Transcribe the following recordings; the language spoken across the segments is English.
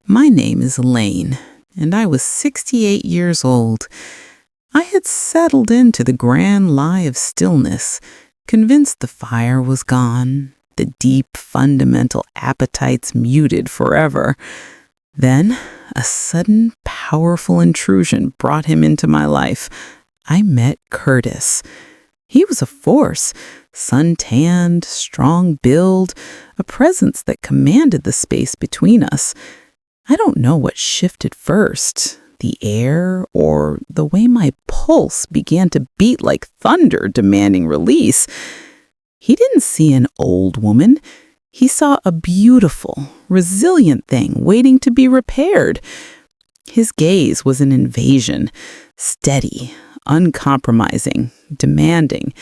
My name is Lane, and I was 68 years old. I had settled into the grand lie of stillness, convinced the fire was gone, the deep fundamental appetites muted forever. Then, a sudden, powerful intrusion brought him into my life. I met Curtis. He was a force, sun-tanned, strong build, a presence that commanded the space between us. I don't know what shifted first, the air or the way my pulse began to beat like thunder demanding release. He didn't see an old woman. He saw a beautiful, resilient thing waiting to be repaired. His gaze was an invasion, steady, uncompromising, demanding,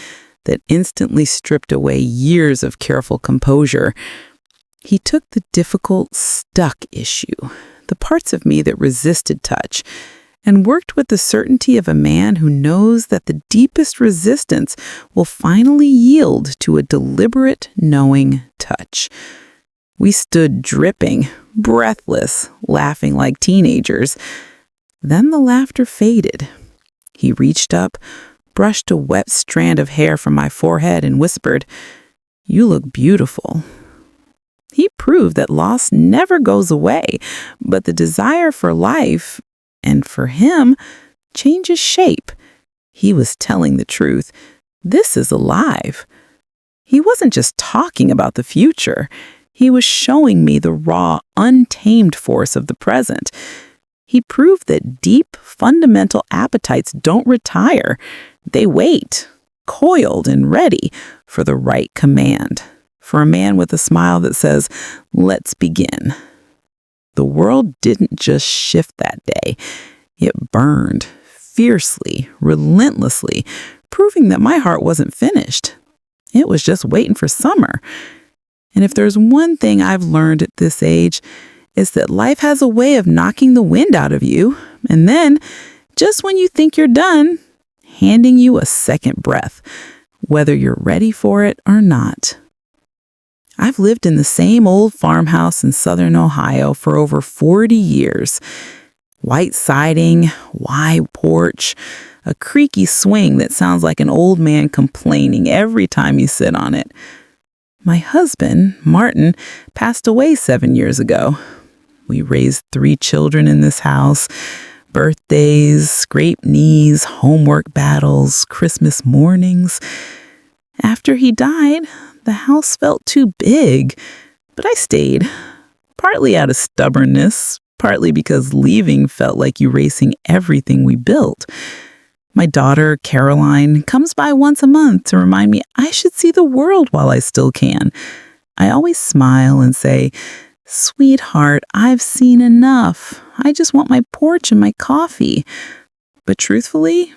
that instantly stripped away years of careful composure. He took the difficult, stuck issue, the parts of me that resisted touch, and worked with the certainty of a man who knows that the deepest resistance will finally yield to a deliberate, knowing touch. We stood dripping, breathless, laughing like teenagers. Then the laughter faded. He reached up, brushed a wet strand of hair from my forehead, and whispered, "You look beautiful." He proved that loss never goes away, but the desire for life, and for him, changes shape. He was telling the truth. This is alive. He wasn't just talking about the future. He was showing me the raw, untamed force of the present. He proved that deep, fundamental appetites don't retire. They wait, coiled and ready for the right command. For a man with a smile that says, "Let's begin." The world didn't just shift that day. It burned, fiercely, relentlessly, proving that my heart wasn't finished. It was just waiting for summer. And if there's one thing I've learned at this age, it's that life has a way of knocking the wind out of you, and then, just when you think you're done, handing you a second breath, whether you're ready for it or not. I've lived in the same old farmhouse in southern Ohio for over 40 years. White siding, wide porch, a creaky swing that sounds like an old man complaining every time you sit on it. My husband, Martin, passed away 7 years ago. We raised 3 children in this house. Birthdays, scraped knees, homework battles, Christmas mornings. After he died, the house felt too big, but I stayed, partly out of stubbornness, partly because leaving felt like erasing everything we built. My daughter, Caroline, comes by once a month to remind me I should see the world while I still can. I always smile and say, "Sweetheart, I've seen enough. I just want my porch and my coffee." But truthfully,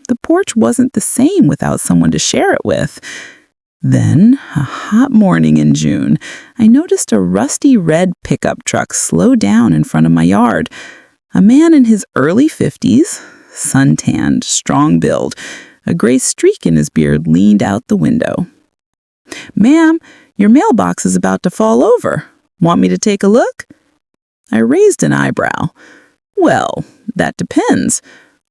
the porch wasn't the same without someone to share it with. Then, a hot morning in June, I noticed a rusty red pickup truck slow down in front of my yard. A man in his early 50s, sun-tanned, strong build, a gray streak in his beard leaned out the window. "Ma'am, your mailbox is about to fall over. Want me to take a look?" I raised an eyebrow. "Well, that depends.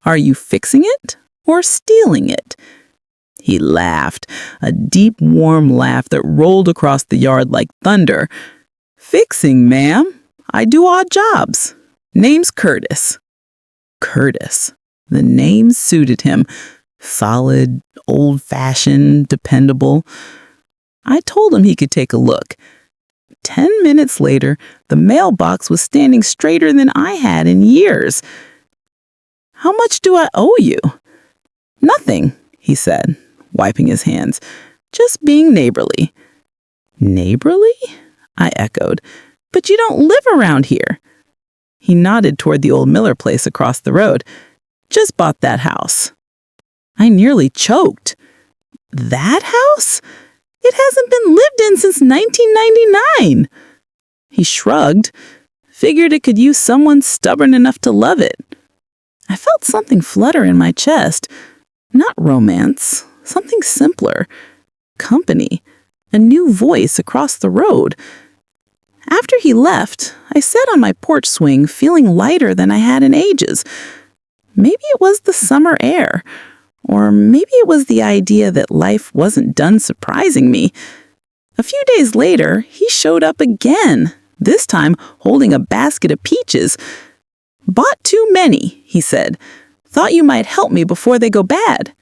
Are you fixing it or stealing it?" He laughed, a deep, warm laugh that rolled across the yard like thunder. "Fixing, ma'am. I do odd jobs. Name's Curtis." Curtis. The name suited him. Solid, old-fashioned, dependable. I told him he could take a look. 10 minutes later, the mailbox was standing straighter than I had in years. "How much do I owe you?" "Nothing," he said, wiping his hands. "Just being neighborly." "Neighborly?" I echoed. "But you don't live around here." He nodded toward the old Miller place across the road. "Just bought that house." I nearly choked. "That house? It hasn't been lived in since 1999. He shrugged, figured it could use someone stubborn enough to love it. I felt something flutter in my chest. Not romance, something simpler. Company. A new voice across the road. After he left, I sat on my porch swing feeling lighter than I had in ages. Maybe it was the summer air, or maybe it was the idea that life wasn't done surprising me. A few days later, he showed up again, this time holding a basket of peaches. "Bought too many," he said. "Thought you might help me before they go bad."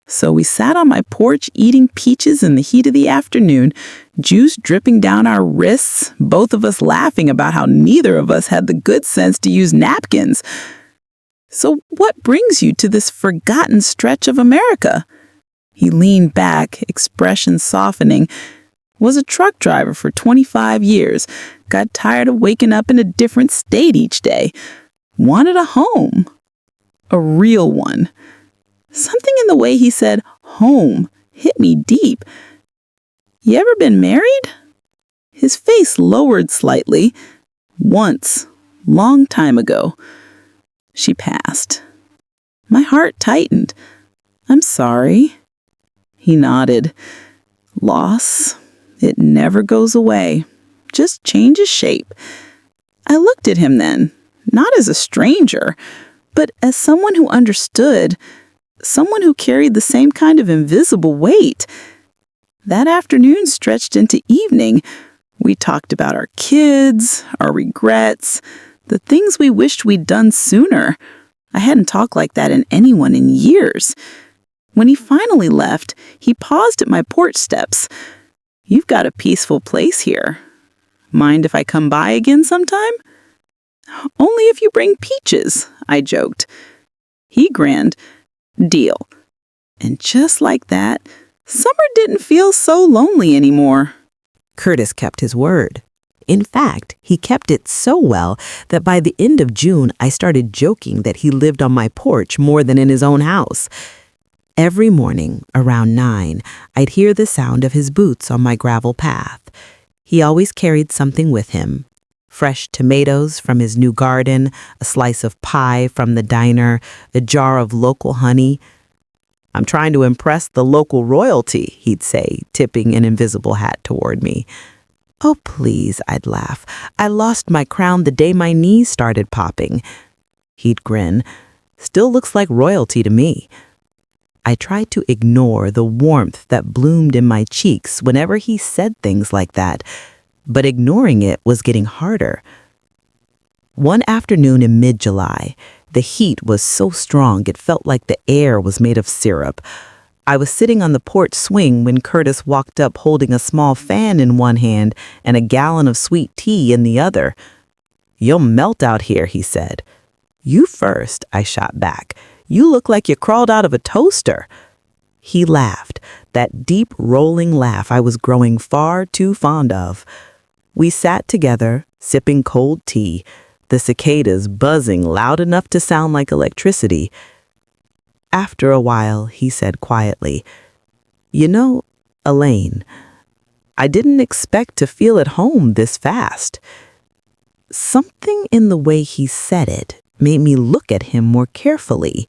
So we sat on my porch eating peaches in the heat of the afternoon, juice dripping down our wrists, both of us laughing about how neither of us had the good sense to use napkins. "So what brings you to this forgotten stretch of America?" He leaned back, expression softening. "Was a truck driver for 25 years. Got tired of waking up in a different state each day. Wanted a home. A real one." Something in the way he said home hit me deep. "You ever been married?" His face lowered slightly. "Once. Long time ago. She passed." My heart tightened. "I'm sorry." He nodded. "Loss. It never goes away. Just changes shape." I looked at him then, not as a stranger, but as someone who understood, someone who carried the same kind of invisible weight. That afternoon stretched into evening. We talked about our kids, our regrets, the things we wished we'd done sooner. I hadn't talked like that in anyone in years. When he finally left, he paused at my porch steps. "You've got a peaceful place here. Mind if I come by again sometime?" "Only if you bring peaches," I joked. He grinned. "Deal." And just like that, summer didn't feel so lonely anymore. Curtis kept his word. In fact, he kept it so well that by the end of June, I started joking that he lived on my porch more than in his own house. Every morning, around 9, I'd hear the sound of his boots on my gravel path. He always carried something with him. Fresh tomatoes from his new garden, a slice of pie from the diner, a jar of local honey. "I'm trying to impress the local royalty," he'd say, tipping an invisible hat toward me. "Oh, please," I'd laugh. "I lost my crown the day my knees started popping." He'd grin. "Still looks like royalty to me." I tried to ignore the warmth that bloomed in my cheeks whenever he said things like that, but ignoring it was getting harder. One afternoon in mid-July, the heat was so strong it felt like the air was made of syrup. I was sitting on the porch swing when Curtis walked up holding a small fan in one hand and a gallon of sweet tea in the other. "You'll melt out here," he said. "You first," I shot back. "You look like you crawled out of a toaster." He laughed, that deep rolling laugh I was growing far too fond of. We sat together, sipping cold tea, the cicadas buzzing loud enough to sound like electricity. After a while, he said quietly, "You know, Elaine, I didn't expect to feel at home this fast." Something in the way he said it made me look at him more carefully.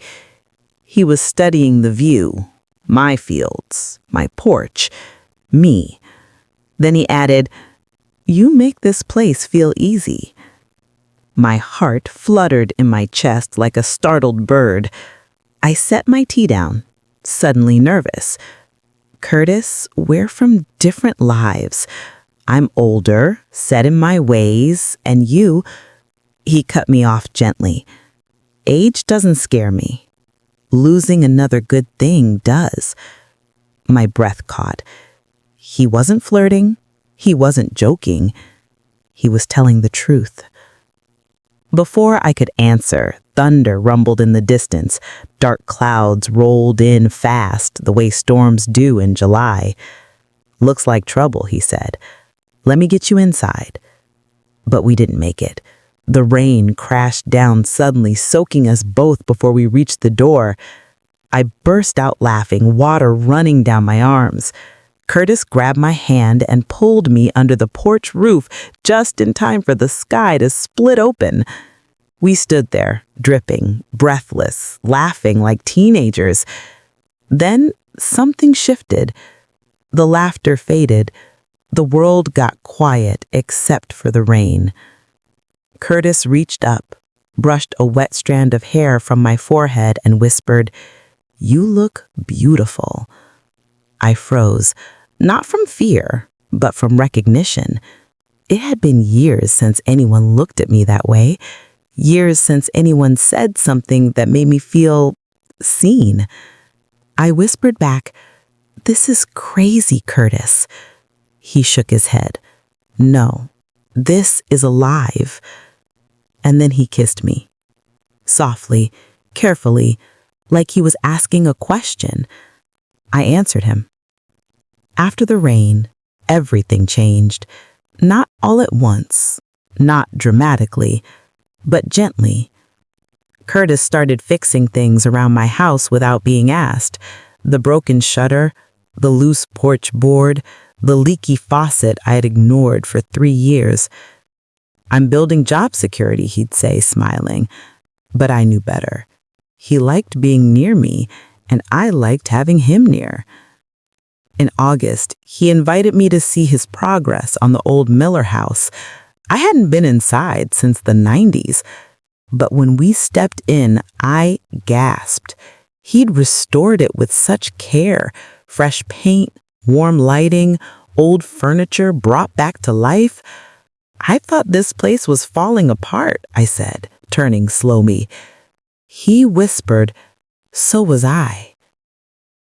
He was studying the view, my fields, my porch, me. Then he added, "You make this place feel easy." My heart fluttered in my chest like a startled bird. I set my tea down, suddenly nervous. "Curtis, we're from different lives. I'm older, set in my ways, and you—" He cut me off gently. "Age doesn't scare me. Losing another good thing does." My breath caught. He wasn't flirting. He wasn't joking. He was telling the truth. Before I could answer, thunder rumbled in the distance. Dark clouds rolled in fast, the way storms do in July. "Looks like trouble," he said. "Let me get you inside." But we didn't make it. The rain crashed down suddenly, soaking us both before we reached the door. I burst out laughing, water running down my arms. Curtis grabbed my hand and pulled me under the porch roof just in time for the sky to split open. We stood there, dripping, breathless, laughing like teenagers. Then something shifted. The laughter faded. The world got quiet except for the rain. Curtis reached up, brushed a wet strand of hair from my forehead and whispered, "You look beautiful." I froze, not from fear, but from recognition. It had been years since anyone looked at me that way, years since anyone said something that made me feel seen. I whispered back, "This is crazy, Curtis." He shook his head. "No, this is alive." And then he kissed me. Softly, carefully, like he was asking a question. I answered him. After the rain, everything changed. Not all at once, not dramatically, but gently. Curtis started fixing things around my house without being asked. The broken shutter, the loose porch board, the leaky faucet I had ignored for 3 years. "I'm building job security," he'd say, smiling. But I knew better. He liked being near me, and I liked having him near. In August, he invited me to see his progress on the old Miller house. I hadn't been inside since the 90s, but when we stepped in, I gasped. He'd restored it with such care, fresh paint, warm lighting, old furniture brought back to life. "I thought this place was falling apart," I said, turning slowly. He whispered, "So was I."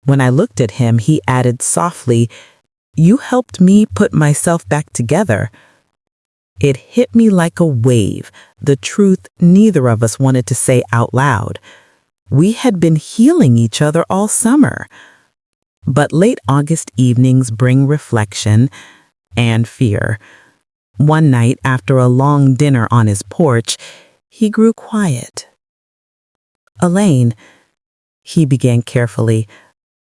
When I looked at him, he added softly, "You helped me put myself back together." It hit me like a wave, the truth neither of us wanted to say out loud. We had been healing each other all summer. But late August evenings bring reflection and fear. One night, after a long dinner on his porch, he grew quiet. "Elaine," he began carefully,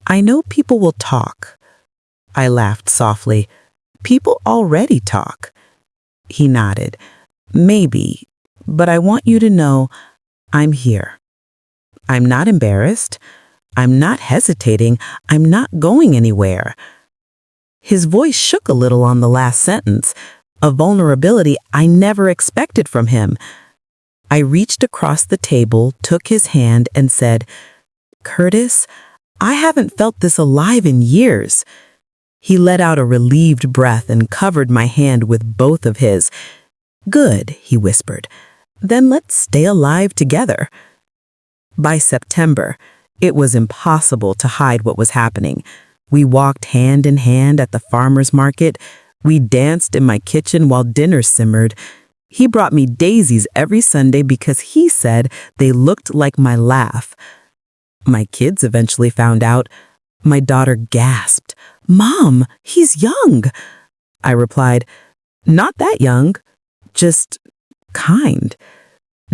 "I know people will talk." I laughed softly. "People already talk." He nodded. "Maybe, but I want you to know I'm here. I'm not embarrassed. I'm not hesitating. I'm not going anywhere." His voice shook a little on the last sentence, a vulnerability I never expected from him. I reached across the table, took his hand, and said, "Curtis, I haven't felt this alive in years." He let out a relieved breath and covered my hand with both of his. "Good," he whispered. "Then let's stay alive together." By September, it was impossible to hide what was happening. We walked hand in hand at the farmer's market. We danced in my kitchen while dinner simmered. He brought me daisies every Sunday because he said they looked like my laugh. My kids eventually found out. My daughter gasped, "Mom, he's young." I replied, "Not that young, just kind,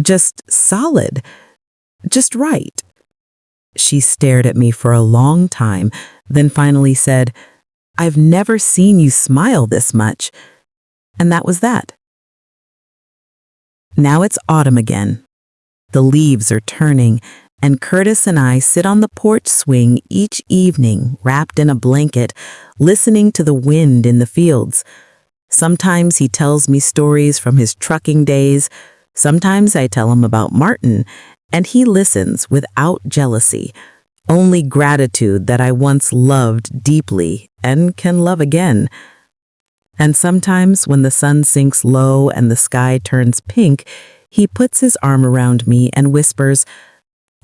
just solid, just right." She stared at me for a long time, then finally said, "I've never seen you smile this much." And that was that. Now it's autumn again. The leaves are turning, and Curtis and I sit on the porch swing each evening, wrapped in a blanket, listening to the wind in the fields. Sometimes he tells me stories from his trucking days. Sometimes I tell him about Martin, and he listens without jealousy, only gratitude that I once loved deeply and can love again. And sometimes when the sun sinks low and the sky turns pink, he puts his arm around me and whispers,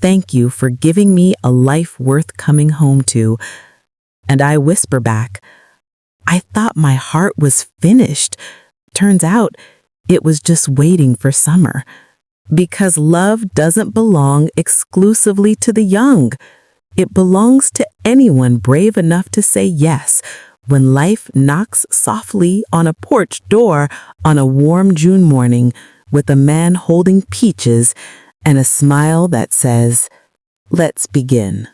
"Thank you for giving me a life worth coming home to." And I whisper back, "I thought my heart was finished. Turns out it was just waiting for summer." Because love doesn't belong exclusively to the young. It belongs to anyone brave enough to say yes when life knocks softly on a porch door on a warm June morning with a man holding peaches and a smile that says, "Let's begin."